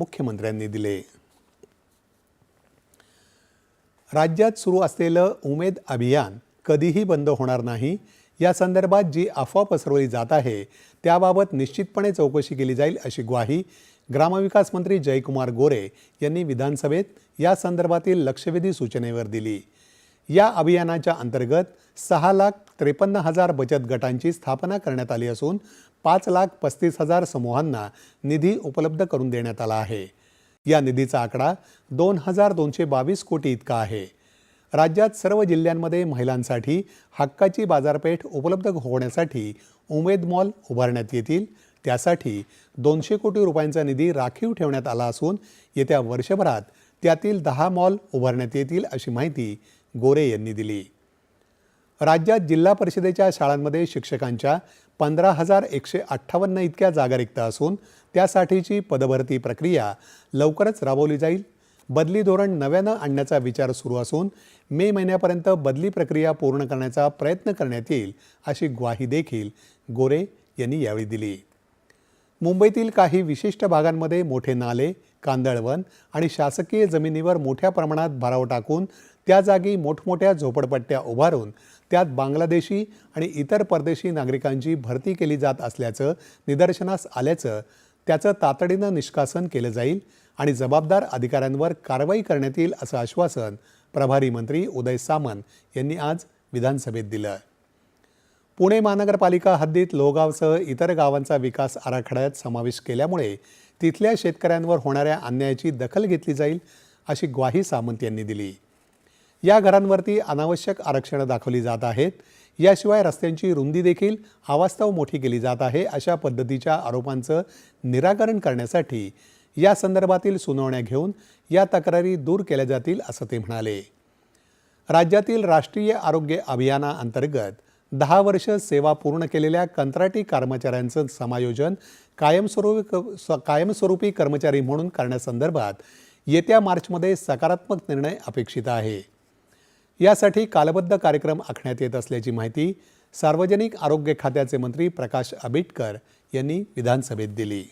मुख्यमंत्र्यांनी दिले। राज्यात सुरू असलेलं उमेद अभियान कधीही बंद होणार नाही, या संदर्भात जी अफवा पसरवली जात आहे त्याबाबत निश्चितपणे चौकशी केली जाईल, अशी ग्वाही ग्रामविकास मंत्री जयकुमार गोरे यांनी विधानसभेत या संदर्भातील लक्षवेधी सूचनेवर दिली। या अभियानाच्या अंतर्गत 6,53,000 बचत गटांची स्थापना करण्यात आली असून 5,35,000 समूहांना निधी उपलब्ध करून देण्यात आला आहे। या निधीचा आकडा 2,222 कोटी इतका आहे। राज्यात सर्व जिल्ह्यांमध्ये महिलांसाठी हक्काची बाजारपेठ उपलब्ध होण्यासाठी उमेद मॉल उभारण्यात येतील। त्यासाठी 200 कोटी रुपयांचा निधी राखीव ठेवण्यात आला असून येत्या वर्षभरात त्यातील 10 मॉल उभारण्यात येतील, अशी माहिती गोरे यांनी दिली। राज्यात जिल्हा परिषदेच्या शाळांमध्ये शिक्षकांच्या 15,158 इतक्या जागा रिक्त असून त्यासाठीची पदभरती प्रक्रिया लवकरच राबवली जाईल। बदली धोरण नव्यानं आणण्याचा विचार सुरू असून मे महिन्यापर्यंत बदली प्रक्रिया पूर्ण करण्याचा प्रयत्न करण्यात येईल, अशी ग्वाही देखील गोरे यांनी यावेळी दिली। मुंबईतील काही विशिष्ट भागांमध्ये मोठे नाले, कांदळवन आणि शासकीय जमिनीवर मोठ्या प्रमाणात भराव टाकून त्या जागी मोठमोठ्या झोपडपट्ट्या उभारून त्यात बांगलादेशी आणि इतर परदेशी नागरिकांची भरती केली जात असल्याचं निदर्शनास आल्याचं, त्याचं तातडीनं निष्कासन केलं जाईल आणि जबाबदार अधिकाऱ्यांवर कारवाई करण्यात येईल, असं आश्वासन प्रभारी मंत्री उदय सामंत यांनी आज विधानसभेत दिलं। पुणे महानगरपालिका हद्दीत लोहगावसह इतर गावांचा विकास आराखड्यात समावेश केल्यामुळे तिथल्या शेतकऱ्यांवर होणाऱ्या अन्यायाची दखल घेतली जाईल, अशी ग्वाही सामंत यांनी दिली। या घरांवरती अनावश्यक आरक्षणं दाखवली जात आहेत, याशिवाय रस्त्यांची रुंदी देखील अवास्तव मोठी केली जात आहे, अशा पद्धतीच्या आरोपांचं निराकरण करण्यासाठी या संदर्भातील सुनावण्या घेऊन या तक्रारी दूर केल्या जातील, असं ते म्हणाले। राज्यातील राष्ट्रीय आरोग्य अभियानाअंतर्गत 10 वर्ष सेवा पूर्ण केलेल्या कंत्राटी कर्मचाऱ्यांचं समायोजन कायमस्वरूपी कर्मचारी म्हणून करण्यासंदर्भात येत्या मार्चमध्ये सकारात्मक निर्णय अपेक्षित आहे। यासाठी कालबद्ध कार्यक्रम आखण्यात येत असल्याची माहिती सार्वजनिक आरोग्य खात्याचे मंत्री प्रकाश आंबेडकर यांनी विधानसभेत दिली।